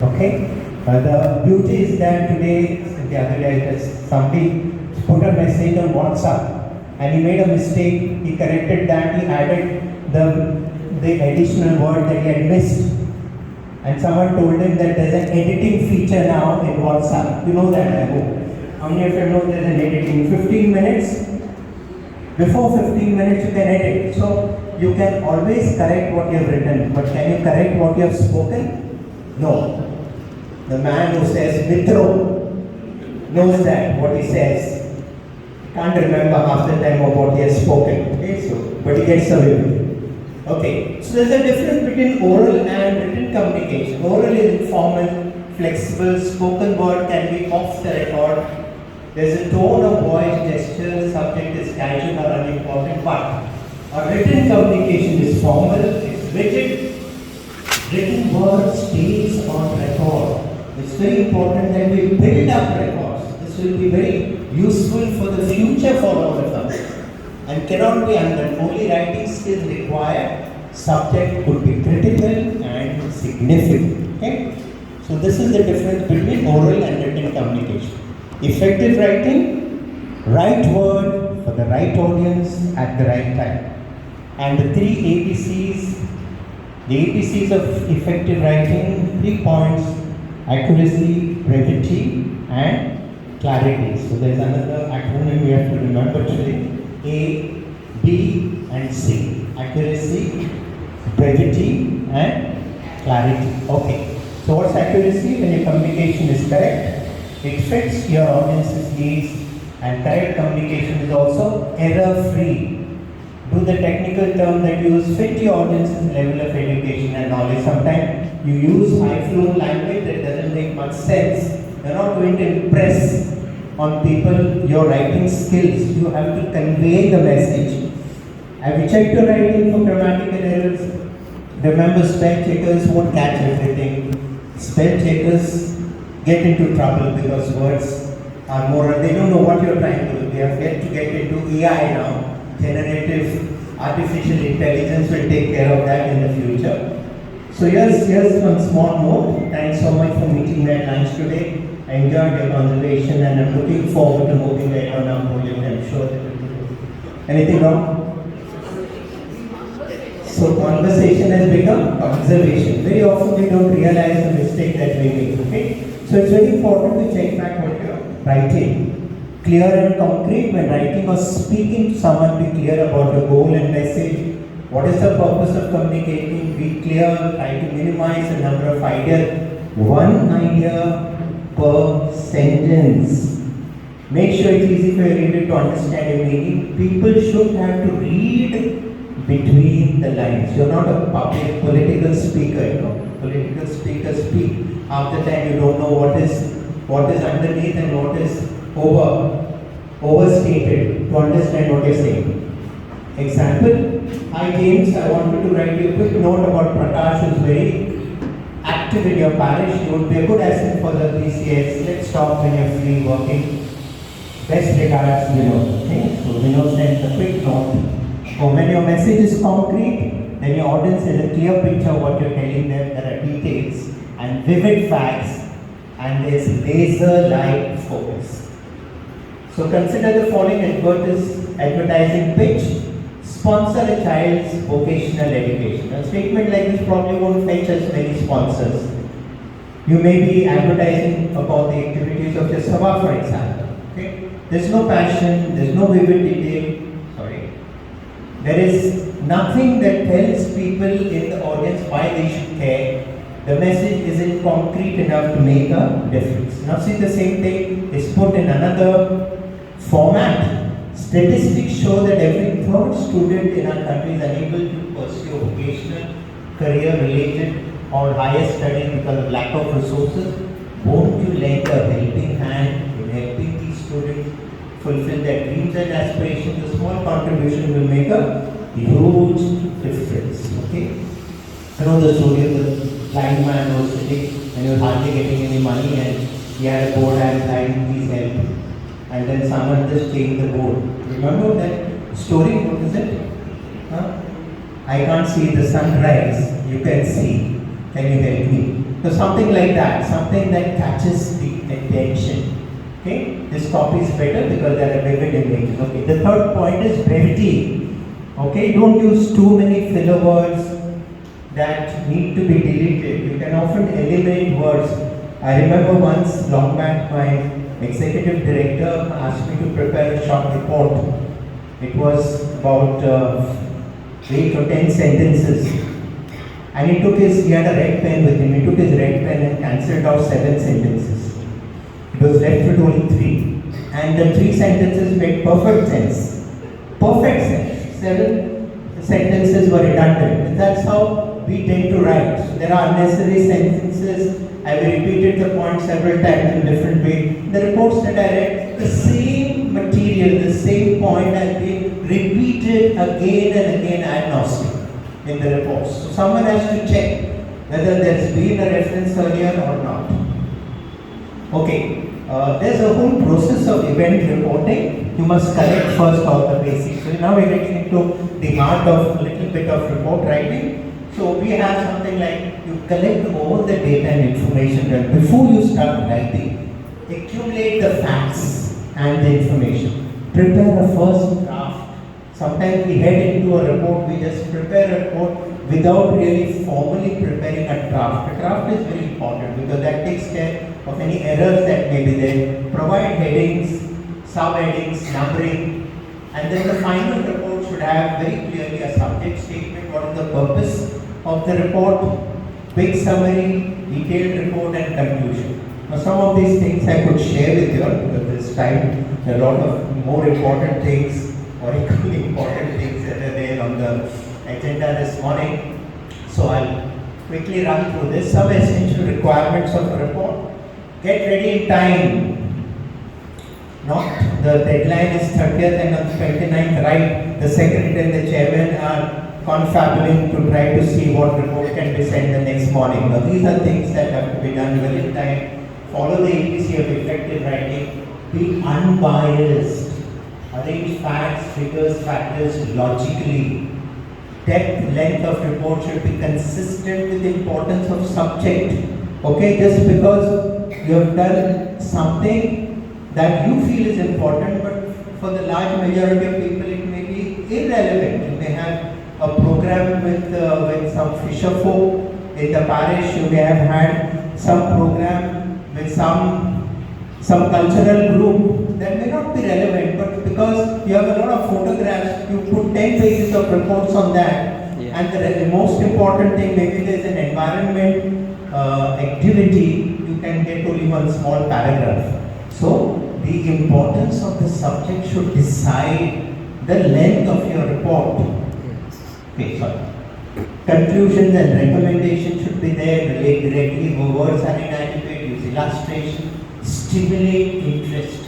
Okay? The beauty is that today, the other day, somebody put a message on WhatsApp and he made a mistake. He corrected that, he added the additional word that he had missed. And someone told him that there's an editing feature now in WhatsApp. You know that, I hope. How many of you know there's an editing? 15 minutes? Before 15 minutes you can edit. So you can always correct what you have written, but can you correct what you have spoken? No. The man who says Mitro knows that what he says. He can't remember half the time of what he has spoken. Okay, so but he gets away with it. Okay, so there's a difference between oral and written communication. Oral is informal, flexible, spoken word can be off the record. There's a tone of voice, gesture, subject is casual or unimportant, but a written communication is formal, it's rigid. Written word stays on record. It's very important that we build up records. This will be very useful for the future for all of us and cannot be undone. Only writing skills required. Subject could be critical and significant. Okay? So this is the difference between oral and written communication. Effective writing, right word for the right audience at the right time. And the three ABCs, the ABCs of effective writing, 3 points: accuracy, brevity, and clarity. So there's another acronym we have to remember today: A, B, and C. Accuracy, brevity, and clarity. Okay. So what's accuracy? When your communication is correct, it fits your audience's needs, and correct communication is also error-free. Do the technical term that you use fit your audience's level of education and knowledge. Sometimes you use high-flown language that doesn't make much sense. You're not going to impress on people your writing skills. You have to convey the message. Have you checked your writing for grammatical errors? Remember, spell checkers won't catch everything. Spell checkers get into trouble because words are more, they don't know what you're trying to do. They have yet to get into AI now. Generative artificial intelligence will take care of that in the future. So here's one small note. Thanks so much for meeting me at lunch today. I enjoyed your conversation and I'm looking forward to moving right on our podium. I'm sure that it will do. Anything wrong? So conversation has become observation. Very often we don't realize the mistake that we make. Okay? So it's very important to check back what you're writing. Clear and concrete. When writing or speaking to someone, be clear about the goal and message. What is the purpose of communicating? Be clear, try to minimize the number of ideas. One idea per sentence. Make sure it's easy for your reader to understand your meaning. People should have to read between the lines. You're not a public political speaker, you know. Political speakers speak. Half the time you don't know what is underneath and what is overstated to understand what you're saying. Example: hi James, I wanted to write you a quick note about Prakash, who's very active in your parish. You would be a good asset for the BCS. Let's talk when you're free working. Best regards, Vinod. Okay? So Vinod sent a quick note. So when your message is concrete, then your audience has a clear picture of what you're telling them. There are details and vivid facts, and there's laser-like focus. So consider the following advertising pitch. Sponsor a child's vocational education. A statement like this probably won't fetch us many sponsors. You may be advertising about the activities of your Sabha, for example. Okay? There's no passion, there's no vivid detail. Sorry. There is nothing that tells people in the audience why they should care. The message isn't concrete enough to make a difference. Now see, the same thing is put in another format. Statistics show that every third student in our country is unable to pursue vocational, career-related or higher studies because of lack of resources. Won't you lend a helping hand in helping these students fulfill their dreams and aspirations? A small contribution will make a huge difference. Okay? You know the story of the blind man who was sitting and he was hardly getting any money and he had a board, I am blind, please help. And then someone just changed the board. Remember that story? What is it? Huh? I can't see the sunrise. You can see. Can you help me? So something like that, something that catches the attention. Okay, this copy is better because there are vivid images. Okay, the third point is brevity. Okay, don't use too many filler words that need to be deleted. You can often eliminate words. I remember once, long back, my executive director asked me to prepare a short report. It was about 8 or 10 sentences. And he had a red pen with him. He took his red pen and cancelled out 7 sentences. It was left with only 3. And the 3 sentences made perfect sense. Perfect sense. 7 sentences were redundant. And that's how we tend to write. So there are unnecessary sentences. I have repeated the point several times in different ways. The reports that I read, the same material, the same point has been repeated again and again ad nauseam in the reports. So someone has to check whether there's been a reference earlier or not. Okay, there's a whole process of event reporting. You must collect first all the basics. So now we're getting into the art of a little bit of report writing. So we have something like you collect all the data and information, and before you start writing, accumulate the facts and the information. Prepare a first draft. Sometimes we head into a report, we just prepare a report without really formally preparing a draft. A draft is very important because that takes care of any errors that may be there. Provide headings, subheadings, numbering, and then the final report should have very clearly a subject statement, what is the purpose of the report, big summary, detailed report and conclusion. Now some of these things I could share with you because this time a lot of more important things or equally important things that are there on the agenda this morning. So I'll quickly run through this. Some essential requirements of a report. Get ready in time. Not the deadline is 30th and on 29th, right? The secretary and the chairman are confabulating to try to see what report can be sent the next morning. Now these are things that have to be done well in time. Follow the ABC of effective writing. Be unbiased. Arrange facts, figures, factors logically. Depth, length of report should be consistent with the importance of subject. Okay, just because you have done something that you feel is important, but for the large majority of people it may be irrelevant. You may have a program with some fisher folk in the parish. You may have had some program with some cultural group that may not be relevant, but because you have a lot of photographs, you put 10 pages of reports on that. Yeah. And the most important thing, maybe there's an environment activity, you can get only one small paragraph. So the importance of the subject should decide the length of your report. Okay, sorry. Conclusions and recommendations should be there, relate directly, words are inadequate, use illustration, stimulate interest.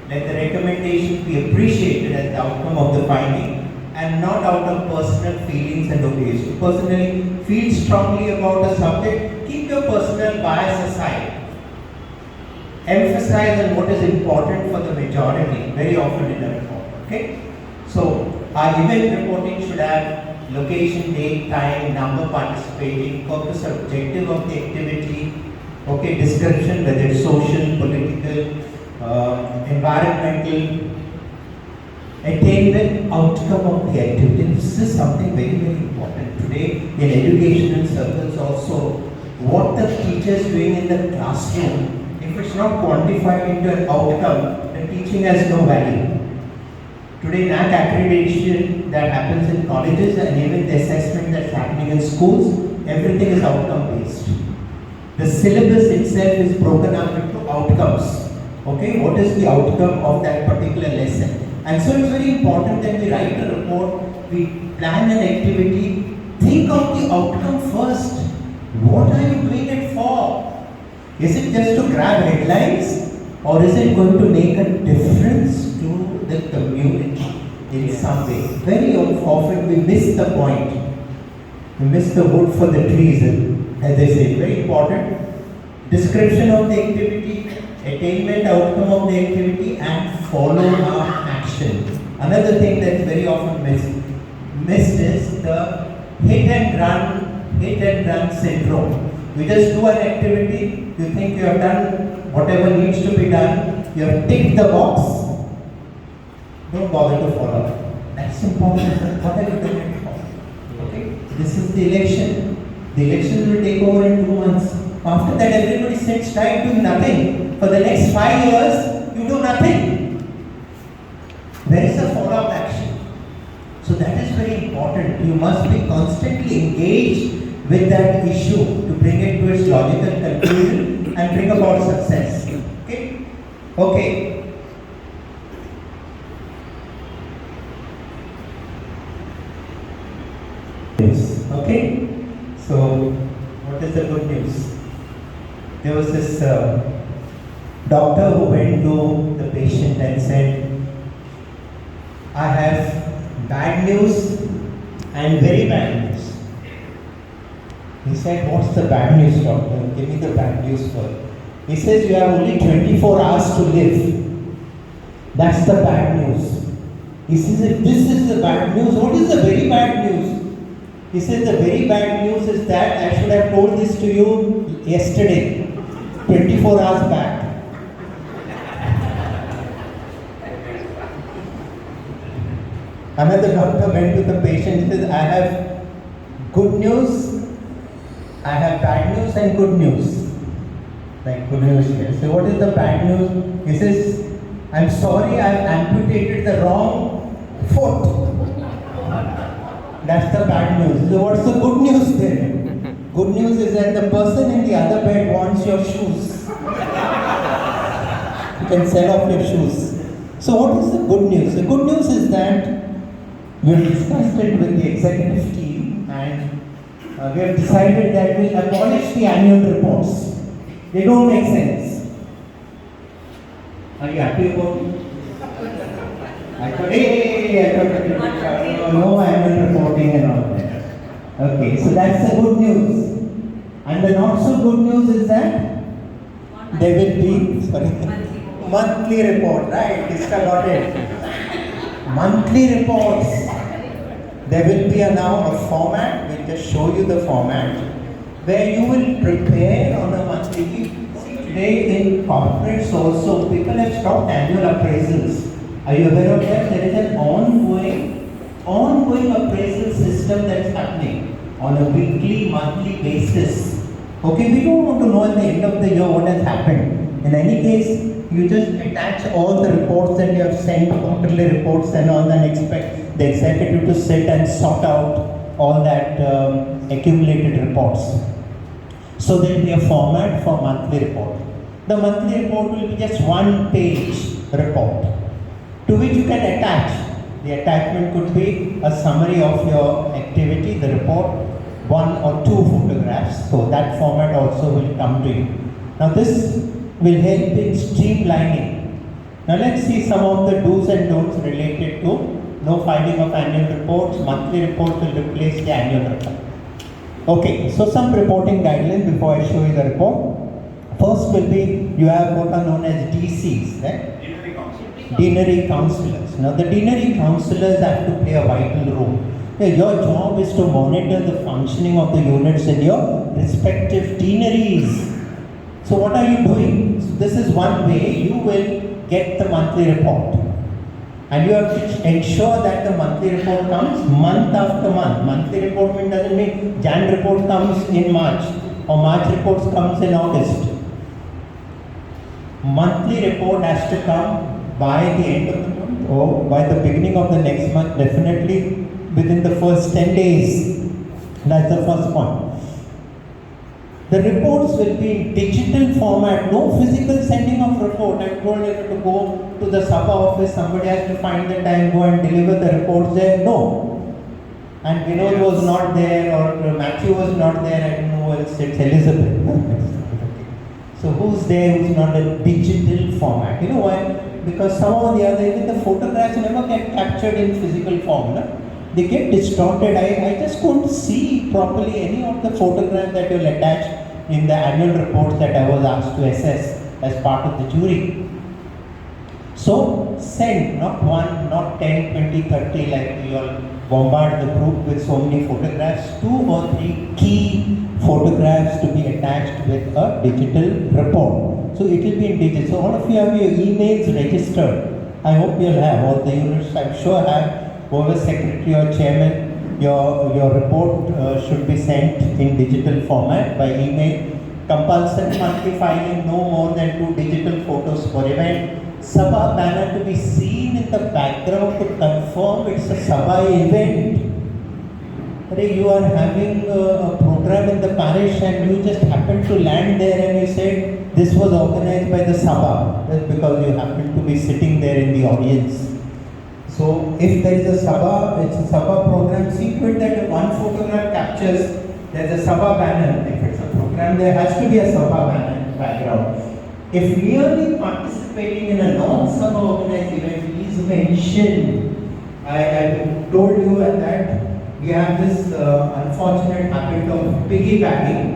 Let the recommendation be appreciated as the outcome of the finding and not out of personal feelings and opinions. Personally, feel strongly about a subject, keep your personal bias aside. Emphasize on what is important for the majority, very often in a report. Okay? So, our event reporting should have location, date, time, number participating, purpose, objective of the activity, okay, description, whether it's social, political, environmental, attainment, outcome of the activity. This is something very, very important. Today, in educational circles also, what the teacher is doing in the classroom, if it's not quantified into an outcome, the teaching has no value. Today, NAC accreditation that happens in colleges and even the assessment that's happening in schools, everything is outcome based. The syllabus itself is broken up into outcomes. Okay, what is the outcome of that particular lesson? And so it's very important that we write a report, we plan an activity, think of the outcome first. What are you doing it for? Is it just to grab headlines, or is it going to make a difference to the community in some way? Very often we miss the point. We miss the wood for the trees, as they say. Very important. Description of the activity, attainment, outcome of the activity, and follow-up action. Another thing that's very often missed is the hit and run syndrome. You just do an activity, you think you have done whatever needs to be done, you have ticked the box, don't bother to follow up. That's important. What are you doing it for? Okay? This is the election. The election will take over in 2 months. After that, everybody sits tight doing nothing. For the next 5 years, you do nothing. There is a follow-up action. So that is very important. You must be constantly engaged with that issue to bring it to its logical conclusion and bring about success. Okay? Okay. Okay? So, what is the good news? There was this doctor who went to the patient and said, I have bad news and very bad news. He said, what's the bad news, doctor? Give me the bad news first. He says, you have only 24 hours to live. That's the bad news. He says, if this is the bad news, what is the very bad news? He says, the very bad news is that I should have told this to you yesterday, 24 hours back. Another doctor went to the patient and says, I have good news, I have bad news and good news. Like good news here. So what is the bad news? He says, I'm sorry, I have amputated the wrong foot. That's the bad news. So what's the good news then? Good news is that the person in the other bed wants your shoes. You can sell off your shoes. So what is the good news? The good news is that we have discussed it with the executive team and we have decided that we'll abolish the annual reports. They don't make sense. Are you happy about it? I thought, no annual reporting and all that. Okay, so that's the good news. And the not so good news is that there will be, monthly report, right? Teesta got it. Monthly reports. There will be now a format, we'll just show you the format, where you will prepare on a monthly. See, today in corporates also, people have stopped annual appraisals. Are you aware of that? There is an ongoing appraisal system that's happening on a weekly, monthly basis. Okay, we don't want to know at the end of the year what has happened. In any case, you just attach all the reports that you have sent, quarterly reports and all, and expect the executive to sit and sort out all that accumulated reports. So there will be a format for monthly report. The monthly report will be just 1-page report, to which you can attach. The attachment could be a summary of your activity, the report, 1 or 2 photographs. So that format also will come to you. Now this will help in streamlining. Now let's see some of the do's and don'ts related to no filing of annual reports. Monthly report will replace the annual report. Okay, so some reporting guidelines before I show you the report. First will be, you have what are known as DCs, right? Deanery councillors. Now the deanery councillors have to play a vital role. Your job is to monitor the functioning of the units in your respective deaneries. So what are you doing? So this is one way you will get the monthly report. And you have to ensure that the monthly report comes month after month. Monthly report doesn't mean Jan report comes in March or March reports comes in August. Monthly report has to come by the end of the month or by the beginning of the next month, definitely within the first 10 days. That's the first point. The reports will be in digital format, no physical sending of report. I'm told you to go to the Sabha office, somebody has to find the time, go and deliver the reports there. No. And Vinod was not there, or Matthew was not there, I don't know else, it's Elizabeth. So who's there who's not a digital format? You know why? Because some or the other, even the photographs never get captured in physical form. No? They get distorted. I just couldn't see properly any of the photographs that you will attach in the annual reports that I was asked to assess as part of the jury. So send, not 1, not 10, 20, 30, like you all bombard the group with so many photographs, 2 or 3 key photographs to be attached with a digital report. So it will be in digital. So all of you have your emails registered. I hope you'll have all the units. I'm sure have whoever secretary or chairman. Your report should be sent in digital format by email. Compulsory monthly filing, no more than 2 digital photos per event. Sabha banner to be seen in the background to confirm it's a Sabha event. You are having a program in the parish and you just happen to land there and you said this was organized by the Sabha. That's because you happen to be sitting there in the audience. So if there is a Sabha, it's a Sabha program, see to it that one photograph captures, there's a Sabha banner. If it's a program, there has to be a Sabha banner in the background. If merely participating in a non-Sabha organized event is mentioned, I told you at that we have this unfortunate habit of piggybacking.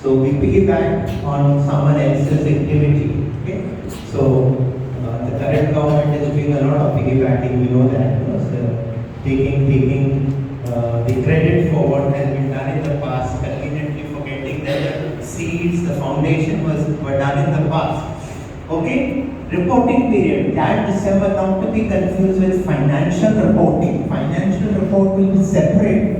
So we piggyback on someone else's activity. Okay? So the current government is doing a lot of piggybacking. We know that. So taking the credit for what has been done in the past, conveniently forgetting that the seeds, the foundation were done in the past. Okay? Reporting period, that December, not to be confused with financial reporting. Financial report will be separate.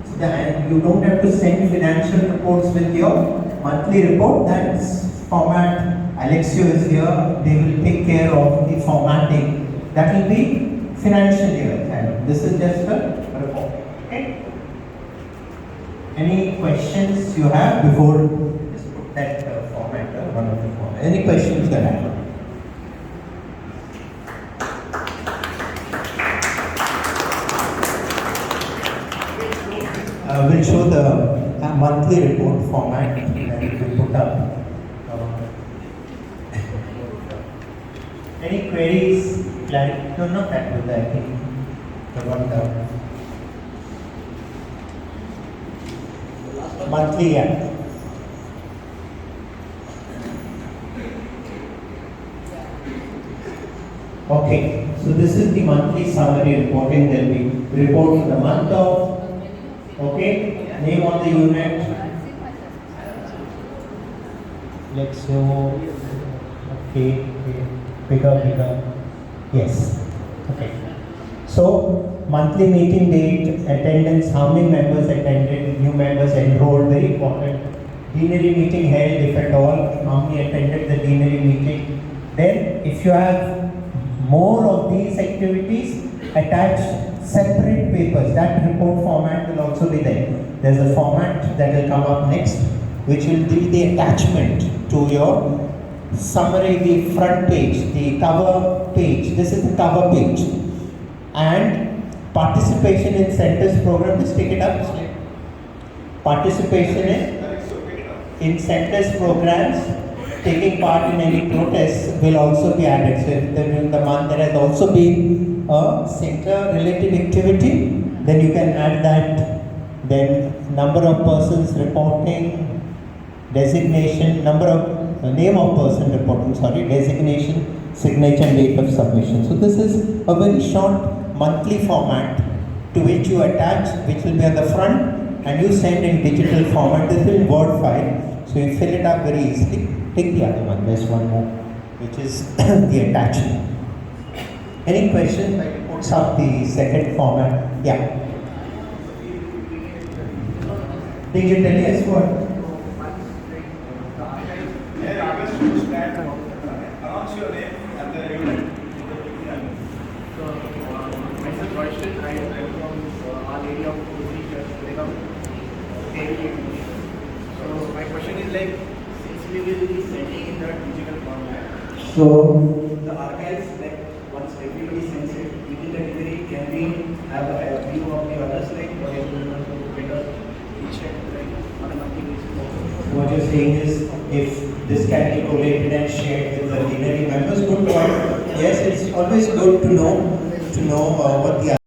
So that you don't have to send financial reports with your monthly report. That's format. Alexio is here. They will take care of the formatting. That will be financial year. And this is just a report. Okay? Any questions you have before just put that format, one of the format. Any questions you have? We'll show the monthly report format that we will put up. Any queries? No, not that was I think the one down. Monthly, yeah. Okay, so this is the monthly summary reporting. There will be report for the month of. Okay, name of the unit. Let's go. Okay, bigger. Yes. Okay. So monthly meeting date, attendance, how many members attended, new members enrolled, very important. Deanery meeting held, if at all, how many attended the deanery meeting. Then, if you have more of these activities, attach separate papers. That report format will also be there. There's a format that will come up next, which will be the attachment to your summary, the front page, the cover page. This is the cover page. And participation in centers program, just take it up. Participation in centers programs, taking part in any protests will also be added. So if during the month there has also been a center related activity, then you can add that. Then number of persons reporting, designation, name of person reporting, designation, signature and date of submission. So this is a very short monthly format to which you attach, which will be at the front, and you send in digital format. This is Word file, so you fill it up very easily. Take the other one, there's one more, which is the attachment. Any questions? I can put up the second format. Yeah. Digital, yes, what? Announce your name and the unit. Myself Royston, I am from Our Lady of Procedures. So my question is like, since we will be sending in the digital format, so the archives, like once everybody sends it within the delivery, can we have a view of the others, like for everyone to get a check like on a monthly basis? What you're saying is, if this can be collated and shared with the deanery members, good point. Yes, it's always good to know what the